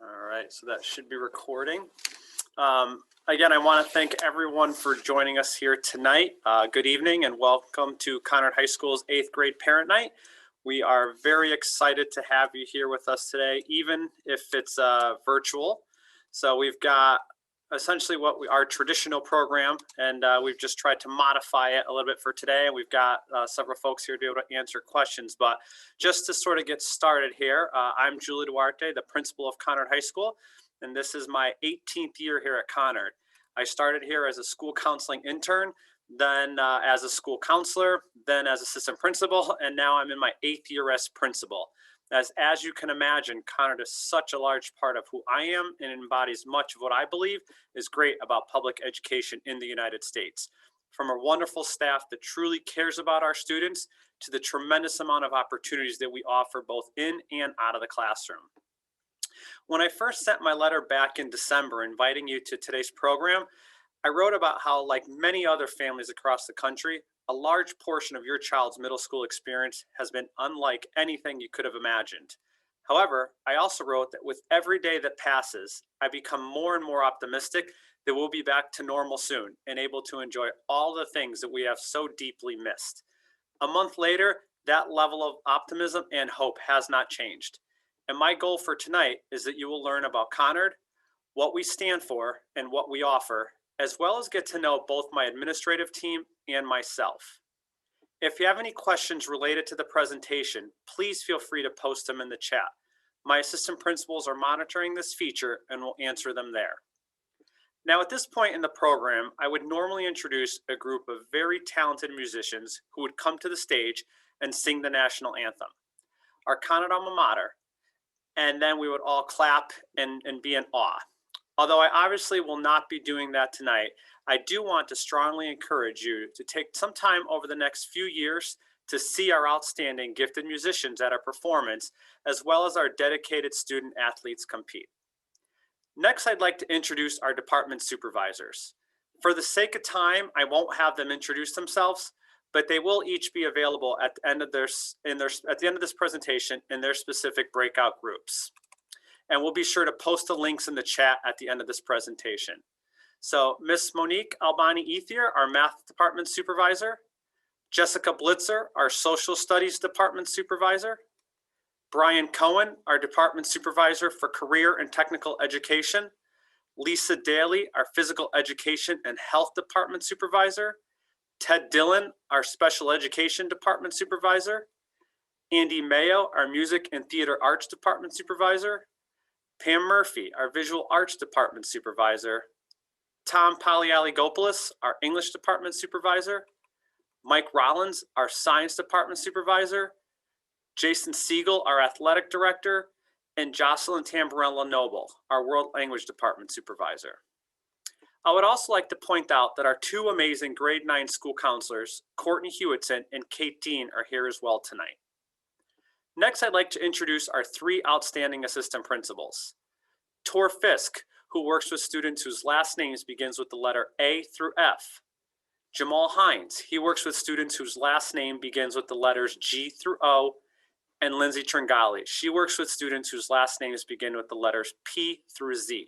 All right, so that should be recording. Again, I want to thank everyone for joining us here tonight. Good evening and welcome to Conard High School's 8th grade Parent Night. We are very excited to have you here with us today, even if it's virtual. So we've got essentially our traditional program, and we've just tried to modify it a little bit for today. And we've got several folks here to be able to answer questions. But just to sort of get started here, I'm Julie Duarte, the principal of Conard High School, and this is my 18th year here at Conard. I started here as a school counseling intern, then as a school counselor, then as assistant principal, and now I'm in my 8th year as principal. As you can imagine, Conard is such a large part of who I am and embodies much of what I believe is great about public education in the United States. From a wonderful staff that truly cares about our students to the tremendous amount of opportunities that we offer both in and out of the classroom. When I first sent my letter back in December inviting you to today's program, I wrote about how, like many other families across the country, a large portion of your child's middle school experience has been unlike anything you could have imagined. However, I also wrote that with every day that passes, I become more and more optimistic that we'll be back to normal soon and able to enjoy all the things that we have so deeply missed. A month later, that level of optimism and hope has not changed. And my goal for tonight is that you will learn about Conard, what we stand for, and what we offer, as well as get to know both my administrative team and myself. If you have any questions related to the presentation, please feel free to post them in the chat. My assistant principals are monitoring this feature and will answer them there. Now, at this point in the program, I would normally introduce a group of very talented musicians who would come to the stage and sing the national anthem, our Conard alma mater, and then we would all clap and be in awe. Although I obviously will not be doing that tonight, I do want to strongly encourage you to take some time over the next few years to see our outstanding gifted musicians at our performance, as well as our dedicated student athletes compete. Next, I'd like to introduce our department supervisors. For the sake of time, I won't have them introduce themselves, but they will each be available at the end of this presentation in their specific breakout groups. And we'll be sure to post the links in the chat at the end of this presentation. So Miss Monique Albani Ethier, our math department supervisor, Jessica Blitzer, our social studies department supervisor, Brian Cohen, our department supervisor for career and technical education, Lisa Daly, our physical education and health department supervisor, Ted Dillon, our special education department supervisor, Andy Mayo, our music and theater arts department supervisor, Pam Murphy, our visual arts department supervisor, Tom Polyali-Gopoulos, our English department supervisor, Mike Rollins, our science department supervisor, Jason Siegel, our athletic director, and Jocelyn Tamborella Noble, our world language department supervisor. I would also like to point out that our two amazing grade 9 school counselors, Courtney Hewitson and Kate Dean, are here as well tonight. Next, I'd like to introduce our 3 outstanding assistant principals. Tor Fisk, who works with students whose last names begins with the letter A through F. Jamal Hines, he works with students whose last name begins with the letters G through O. And Lindsay Tringali, she works with students whose last names begin with the letters P through Z.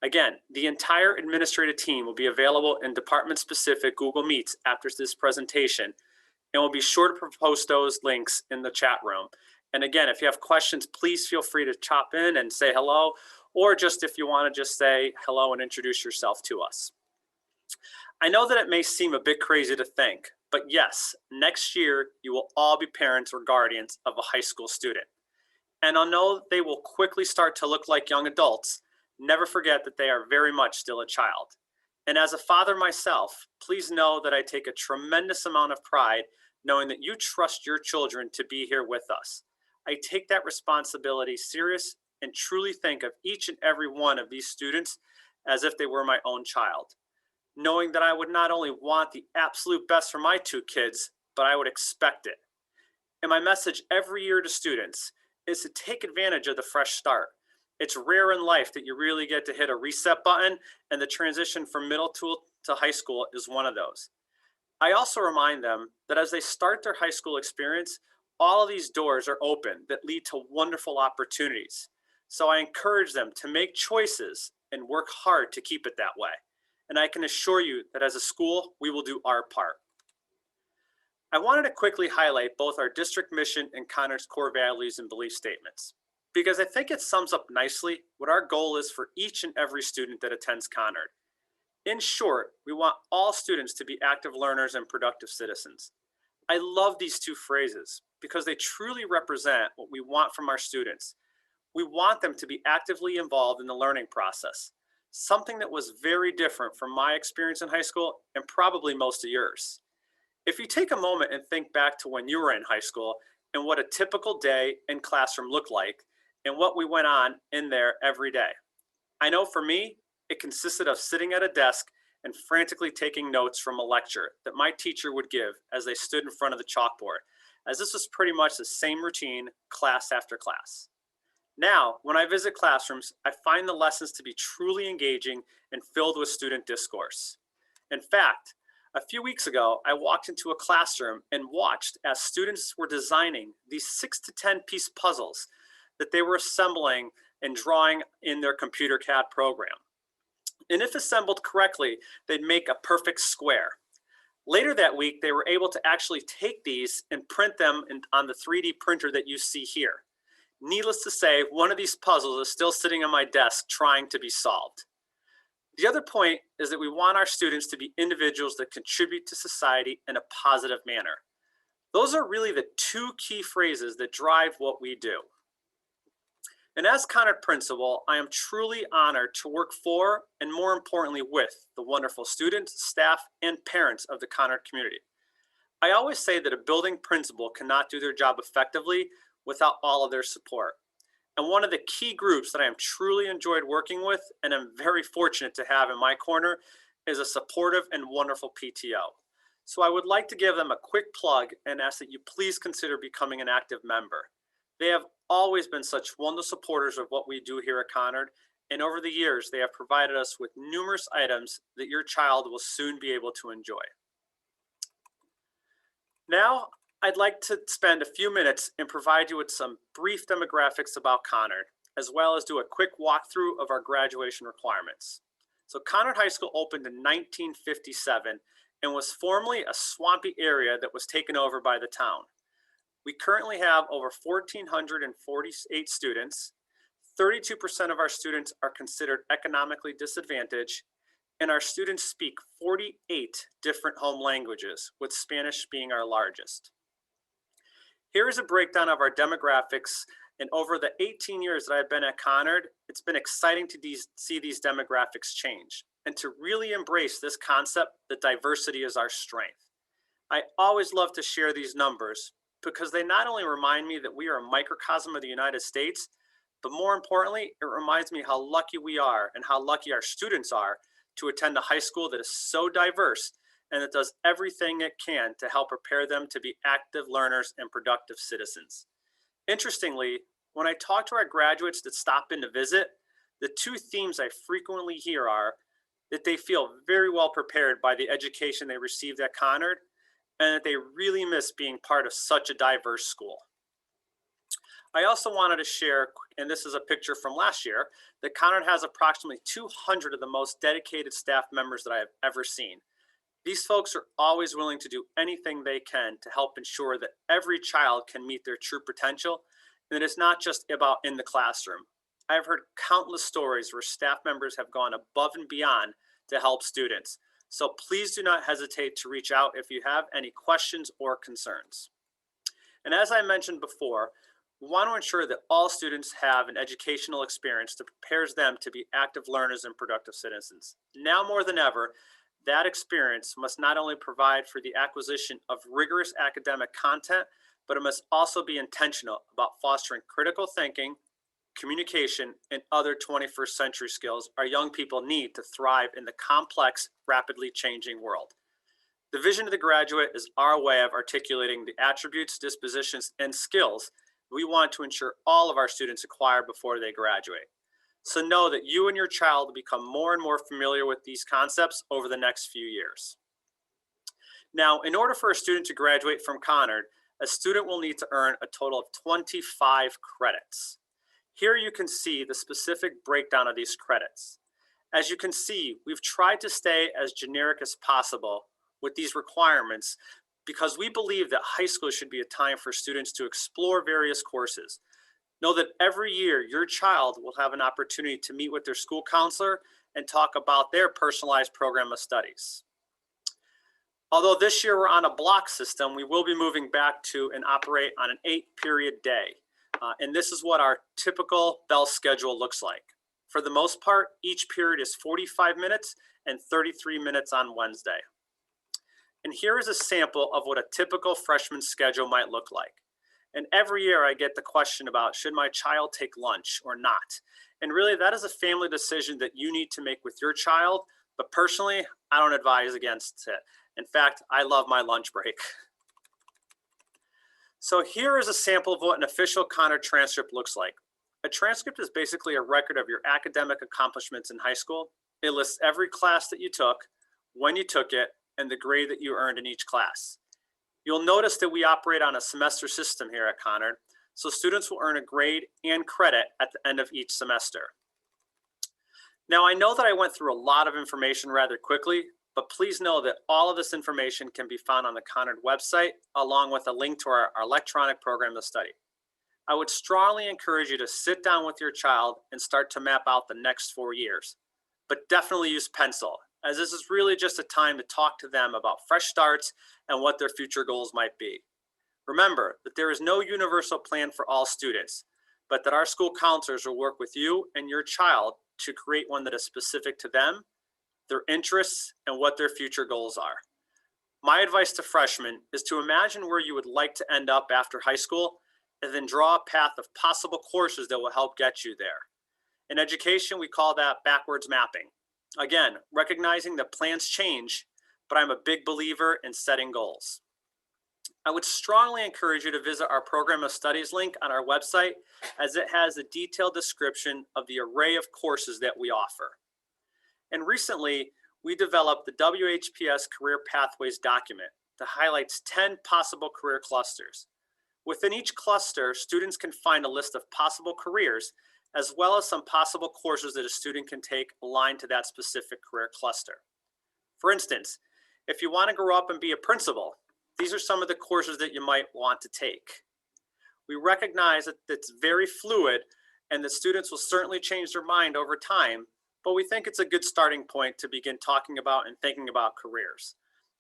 Again, the entire administrative team will be available in department-specific Google Meets after this presentation, and we'll be sure to post those links in the chat room. And again, if you have questions, please feel free to chop in and say hello, or just if you want to just say hello and introduce yourself to us. I know that it may seem a bit crazy to think, but yes, next year you will all be parents or guardians of a high school student. And although they will quickly start to look like young adults, never forget that they are very much still a child. And as a father myself, please know that I take a tremendous amount of pride knowing that you trust your children to be here with us. I take that responsibility serious and truly think of each and every one of these students as if they were my own child, knowing that I would not only want the absolute best for my 2 kids, but I would expect it. And my message every year to students is to take advantage of the fresh start. It's rare in life that you really get to hit a reset button, and the transition from middle to high school is one of those. I also remind them that as they start their high school experience, all of these doors are open that lead to wonderful opportunities. So I encourage them to make choices and work hard to keep it that way. And I can assure you that as a school, we will do our part. I wanted to quickly highlight both our district mission and Conard's core values and belief statements, because I think it sums up nicely what our goal is for each and every student that attends Conard. In short, we want all students to be active learners and productive citizens. I love these two phrases because they truly represent what we want from our students. We want them to be actively involved in the learning process, something that was very different from my experience in high school and probably most of yours. If you take a moment and think back to when you were in high school and what a typical day in classroom looked like and what we went on in there every day. I know for me, it consisted of sitting at a desk and frantically taking notes from a lecture that my teacher would give as they stood in front of the chalkboard, as this was pretty much the same routine class after class. Now, when I visit classrooms, I find the lessons to be truly engaging and filled with student discourse. In fact, a few weeks ago, I walked into a classroom and watched as students were designing these 6 to 10 piece puzzles that they were assembling and drawing in their computer CAD program. And if assembled correctly, they'd make a perfect square. Later that week, they were able to actually take these and print them on the 3D printer that you see here. Needless to say, one of these puzzles is still sitting on my desk trying to be solved. The other point is that we want our students to be individuals that contribute to society in a positive manner. Those are really the two key phrases that drive what we do. And as Conard principal, I am truly honored to work for, and more importantly with, the wonderful students, staff, and parents of the Conard community. I always say that a building principal cannot do their job effectively without all of their support. And one of the key groups that I am truly enjoyed working with and am very fortunate to have in my corner is a supportive and wonderful PTO. So I would like to give them a quick plug and ask that you please consider becoming an active member. They have always been such wonderful supporters of what we do here at Conard, and over the years, they have provided us with numerous items that your child will soon be able to enjoy. Now, I'd like to spend a few minutes and provide you with some brief demographics about Conard, as well as do a quick walkthrough of our graduation requirements. So Conard High School opened in 1957 and was formerly a swampy area that was taken over by the town. We currently have over 1,448 students. 32% of our students are considered economically disadvantaged, and our students speak 48 different home languages, with Spanish being our largest. Here is a breakdown of our demographics, and over the 18 years that I've been at Conard, it's been exciting to see these demographics change and to really embrace this concept that diversity is our strength. I always love to share these numbers because they not only remind me that we are a microcosm of the United States, but more importantly, it reminds me how lucky we are and how lucky our students are to attend a high school that is so diverse and that does everything it can to help prepare them to be active learners and productive citizens. Interestingly, when I talk to our graduates that stop in to visit, the two themes I frequently hear are that they feel very well prepared by the education they received at Conard, and that they really miss being part of such a diverse school. I also wanted to share, and this is a picture from last year, that Conard has approximately 200 of the most dedicated staff members that I have ever seen. These folks are always willing to do anything they can to help ensure that every child can meet their true potential, and it's not just about in the classroom. I've heard countless stories where staff members have gone above and beyond to help students. So please do not hesitate to reach out if you have any questions or concerns. And as I mentioned before, we want to ensure that all students have an educational experience that prepares them to be active learners and productive citizens. Now more than ever, that experience must not only provide for the acquisition of rigorous academic content, but it must also be intentional about fostering critical thinking, communication, and other 21st century skills our young people need to thrive in the complex, rapidly changing world. The vision of the graduate is our way of articulating the attributes, dispositions, and skills we want to ensure all of our students acquire before they graduate. So know that you and your child will become more and more familiar with these concepts over the next few years. Now, in order for a student to graduate from Conard, a student will need to earn a total of 25 credits. Here you can see the specific breakdown of these credits. As you can see, we've tried to stay as generic as possible with these requirements because we believe that high school should be a time for students to explore various courses. Know that every year your child will have an opportunity to meet with their school counselor and talk about their personalized program of studies. Although this year we're on a block system, we will be moving back to and operate on an 8-period day. And this is what our typical bell schedule looks like. For the most part, each period is 45 minutes and 33 minutes on Wednesday. And here is a sample of what a typical freshman schedule might look like. And every year I get the question about, should my child take lunch or not? And really that is a family decision that you need to make with your child. But personally, I don't advise against it. In fact, I love my lunch break. So here is a sample of what an official Conard transcript looks like. A transcript is basically a record of your academic accomplishments in high school. It lists every class that you took, when you took it, and the grade that you earned in each class. You'll notice that we operate on a semester system here at Conard, so students will earn a grade and credit at the end of each semester. Now, I know that I went through a lot of information rather quickly, but please know that all of this information can be found on the Conard website, along with a link to our electronic program of study. I would strongly encourage you to sit down with your child and start to map out the next 4 years, but definitely use pencil, as this is really just a time to talk to them about fresh starts and what their future goals might be. Remember that there is no universal plan for all students, but that our school counselors will work with you and your child to create one that is specific to them, their interests, and what their future goals are. My advice to freshmen is to imagine where you would like to end up after high school and then draw a path of possible courses that will help get you there. In education, we call that backwards mapping. Again, recognizing that plans change, but I'm a big believer in setting goals. I would strongly encourage you to visit our program of studies link on our website, as it has a detailed description of the array of courses that we offer. And recently, we developed the WHPS Career Pathways document that highlights 10 possible career clusters. Within each cluster, students can find a list of possible careers, as well as some possible courses that a student can take aligned to that specific career cluster. For instance, if you want to grow up and be a principal, these are some of the courses that you might want to take. We recognize that it's very fluid and that students will certainly change their mind over time, but we think it's a good starting point to begin talking about and thinking about careers.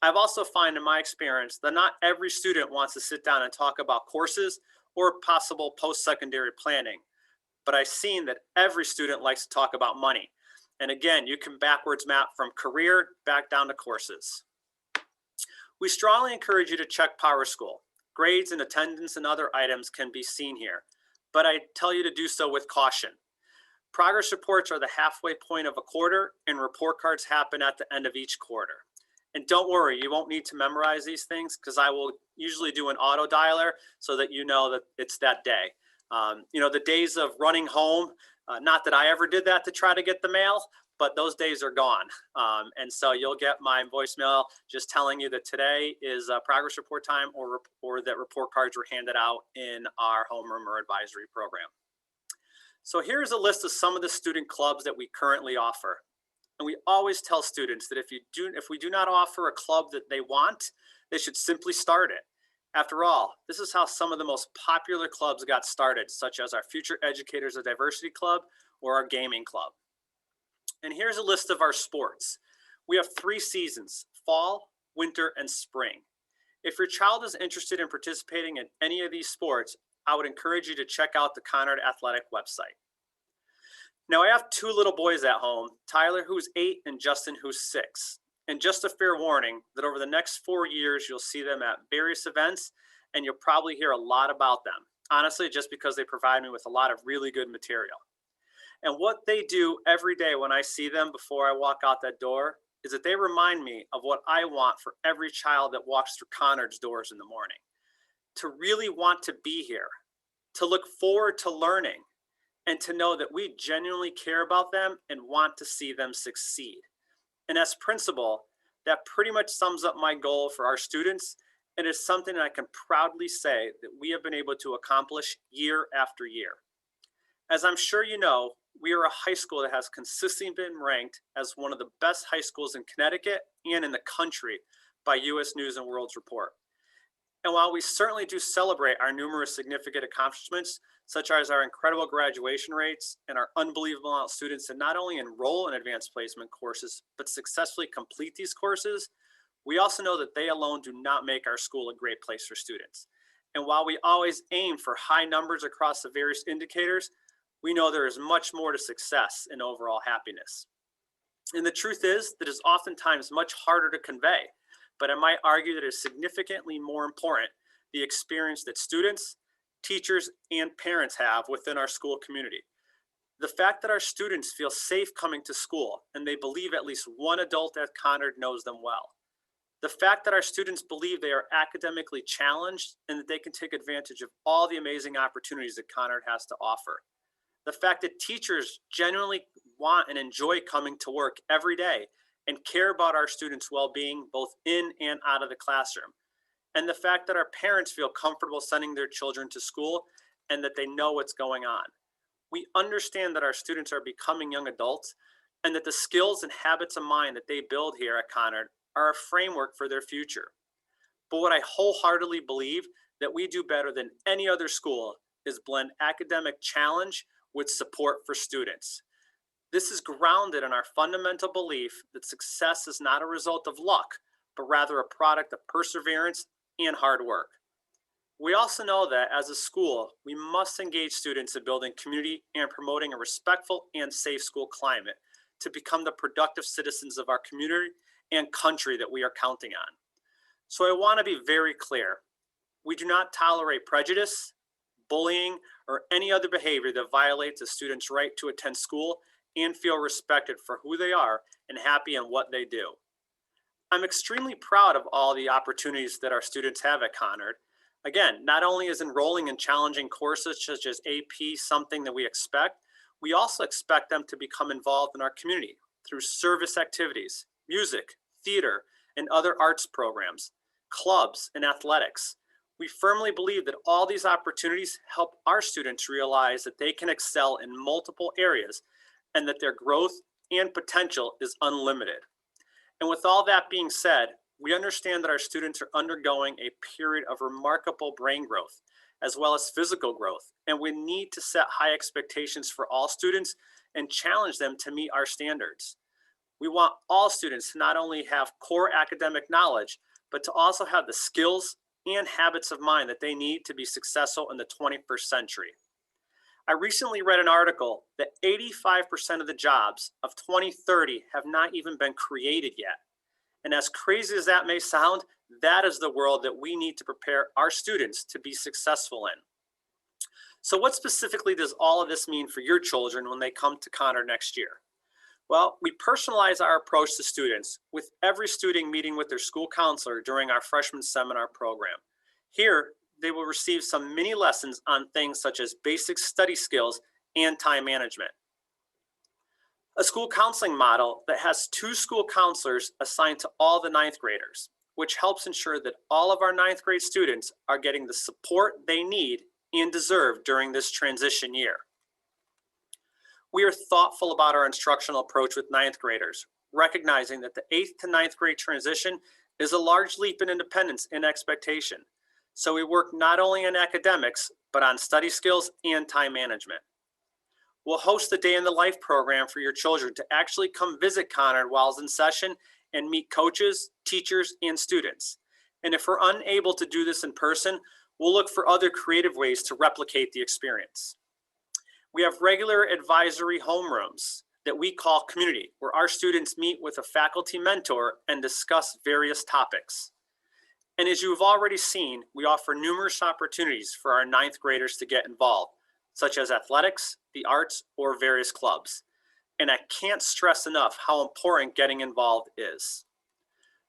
I've also found in my experience that not every student wants to sit down and talk about courses or possible post-secondary planning, but I've seen that every student likes to talk about money. And again, you can backwards map from career back down to courses. We strongly encourage you to check PowerSchool. Grades and attendance and other items can be seen here, but I tell you to do so with caution. Progress reports are the halfway point of a quarter, and report cards happen at the end of each quarter. And don't worry, you won't need to memorize these things, because I will usually do an auto dialer so that you know that it's that day. The days of running home, not that I ever did that to try to get the mail, but those days are gone. And so you'll get my voicemail just telling you that today is progress report time, or that report cards were handed out in our homeroom or advisory program. So here's a list of some of the student clubs that we currently offer. And we always tell students that if we do not offer a club that they want, they should simply start it. After all, this is how some of the most popular clubs got started, such as our Future Educators of Diversity Club or our Gaming Club. And here's a list of our sports. We have 3 seasons: fall, winter, and spring. If your child is interested in participating in any of these sports, I would encourage you to check out the Conard Athletic website. Now, I have 2 little boys at home, Tyler, who's 8, and Justin, who's 6. And just a fair warning that over the next 4 years, you'll see them at various events, and you'll probably hear a lot about them. Honestly, just because they provide me with a lot of really good material. And what they do every day when I see them before I walk out that door is that they remind me of what I want for every child that walks through Conard's doors in the morning. To really want to be here, to look forward to learning, and to know that we genuinely care about them and want to see them succeed. And as principal, that pretty much sums up my goal for our students, and is something that I can proudly say that we have been able to accomplish year after year. As I'm sure you know, we are a high school that has consistently been ranked as one of the best high schools in Connecticut and in the country by U.S. News and World's Report. And while we certainly do celebrate our numerous significant accomplishments, such as our incredible graduation rates and our unbelievable amount of students that not only enroll in advanced placement courses, but successfully complete these courses, we also know that they alone do not make our school a great place for students. And while we always aim for high numbers across the various indicators, we know there is much more to success and overall happiness. And the truth is that is oftentimes much harder to convey, but I might argue that it is significantly more important the experience that students, teachers, and parents have within our school community. The fact that our students feel safe coming to school and they believe at least one adult at Conard knows them well. The fact that our students believe they are academically challenged and that they can take advantage of all the amazing opportunities that Conard has to offer. The fact that teachers genuinely want and enjoy coming to work every day and care about our students' well-being both in and out of the classroom. And the fact that our parents feel comfortable sending their children to school and that they know what's going on. We understand that our students are becoming young adults and that the skills and habits of mind that they build here at Conard are a framework for their future. But what I wholeheartedly believe that we do better than any other school is blend academic challenge with support for students. This is grounded in our fundamental belief that success is not a result of luck, but rather a product of perseverance and hard work. We also know that as a school, we must engage students in building community and promoting a respectful and safe school climate to become the productive citizens of our community and country that we are counting on. So I want to be very clear. We do not tolerate prejudice, bullying, or any other behavior that violates a student's right to attend school and feel respected for who they are and happy in what they do. I'm extremely proud of all the opportunities that our students have at Conard. Again, not only is enrolling in challenging courses such as AP something that we expect, we also expect them to become involved in our community through service activities, music, theater, and other arts programs, clubs, and athletics. We firmly believe that all these opportunities help our students realize that they can excel in multiple areas and that their growth and potential is unlimited. And with all that being said, we understand that our students are undergoing a period of remarkable brain growth, as well as physical growth, and we need to set high expectations for all students and challenge them to meet our standards. We want all students to not only have core academic knowledge, but to also have the skills and habits of mind that they need to be successful in the 21st century. I recently read an article that 85% of the jobs of 2030 have not even been created yet. And as crazy as that may sound, that is the world that we need to prepare our students to be successful in. So what specifically does all of this mean for your children when they come to Conard next year? Well, we personalize our approach to students with every student meeting with their school counselor during our freshman seminar program. Here, they will receive some mini lessons on things such as basic study skills and time management. A school counseling model that has 2 school counselors assigned to all the 9th graders, which helps ensure that all of our 9th grade students are getting the support they need and deserve during this transition year. We are thoughtful about our instructional approach with 9th graders, recognizing that the 8th to 9th grade transition is a large leap in independence and expectation. So we work not only on academics, but on study skills and time management. We'll host the Day in the Life program for your children to actually come visit Conard while it's in session and meet coaches, teachers, and students. And if we're unable to do this in person, we'll look for other creative ways to replicate the experience. We have regular advisory homerooms that we call community, where our students meet with a faculty mentor and discuss various topics. And as you've already seen, we offer numerous opportunities for our 9th graders to get involved, such as athletics, the arts, or various clubs. And I can't stress enough how important getting involved is.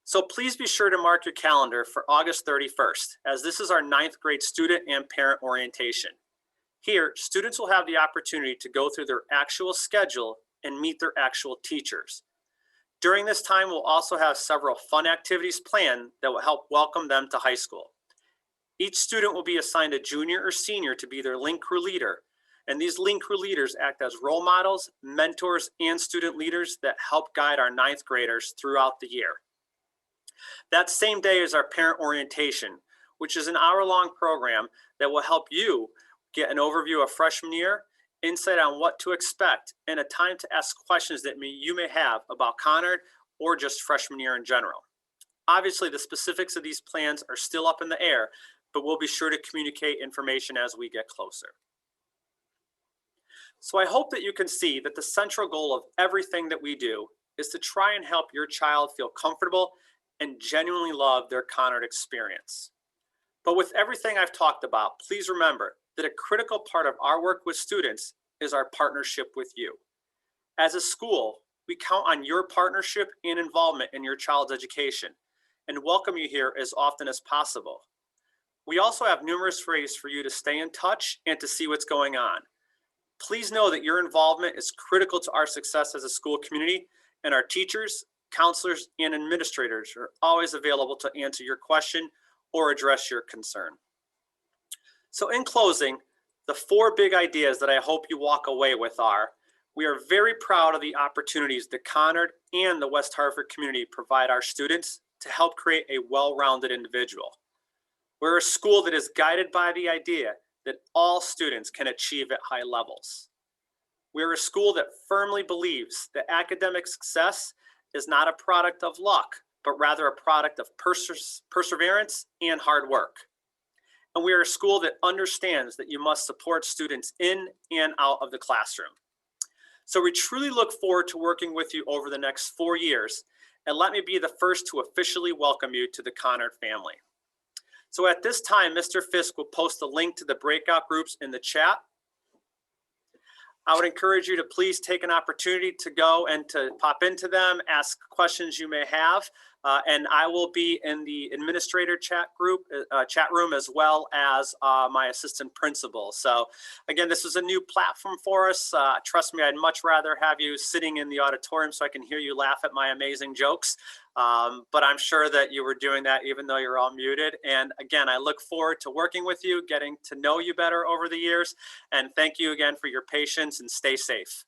So please be sure to mark your calendar for August 31st, as this is our 9th grade student and parent orientation. Here, students will have the opportunity to go through their actual schedule and meet their actual teachers. During this time, we'll also have several fun activities planned that will help welcome them to high school. Each student will be assigned a junior or senior to be their link crew leader, And these Lean Crew leaders act as role models, mentors, and student leaders that help guide our ninth graders throughout the year. That same day is our parent orientation, which is an hour-long program that will help you get an overview of freshman year, insight on what to expect, and a time to ask questions that you may have about Conard or just freshman year in general. Obviously, the specifics of these plans are still up in the air, but we'll be sure to communicate information as we get closer. So I hope that you can see that the central goal of everything that we do is to try and help your child feel comfortable and genuinely love their Conard experience. But with everything I've talked about, please remember that a critical part of our work with students is our partnership with you. As a school, we count on your partnership and involvement in your child's education and welcome you here as often as possible. We also have numerous ways for you to stay in touch and to see what's going on. Please know that your involvement is critical to our success as a school community, and our teachers, counselors, and administrators are always available to answer your question or address your concern. So in closing, the 4 big ideas that I hope you walk away with are: we are very proud of the opportunities that Conard and the West Hartford community provide our students to help create a well-rounded individual. We're a school that is guided by the idea that all students can achieve at high levels. We're a school that firmly believes that academic success is not a product of luck, but rather a product of perseverance and hard work. And we are a school that understands that you must support students in and out of the classroom. So we truly look forward to working with you over the next 4 years, and let me be the first to officially welcome you to the Conard family. So at this time, Mr. Fisk will post a link to the breakout groups in the chat. I would encourage you to please take an opportunity to go and to pop into them, ask questions you may have, and I will be in the administrator chat room as well as my assistant principal. So again, this is a new platform for us. Trust me, I'd much rather have you sitting in the auditorium so I can hear you laugh at my amazing jokes. But I'm sure that you were doing that even though you're all muted. And again, I look forward to working with you, getting to know you better over the years. And thank you again for your patience, and stay safe.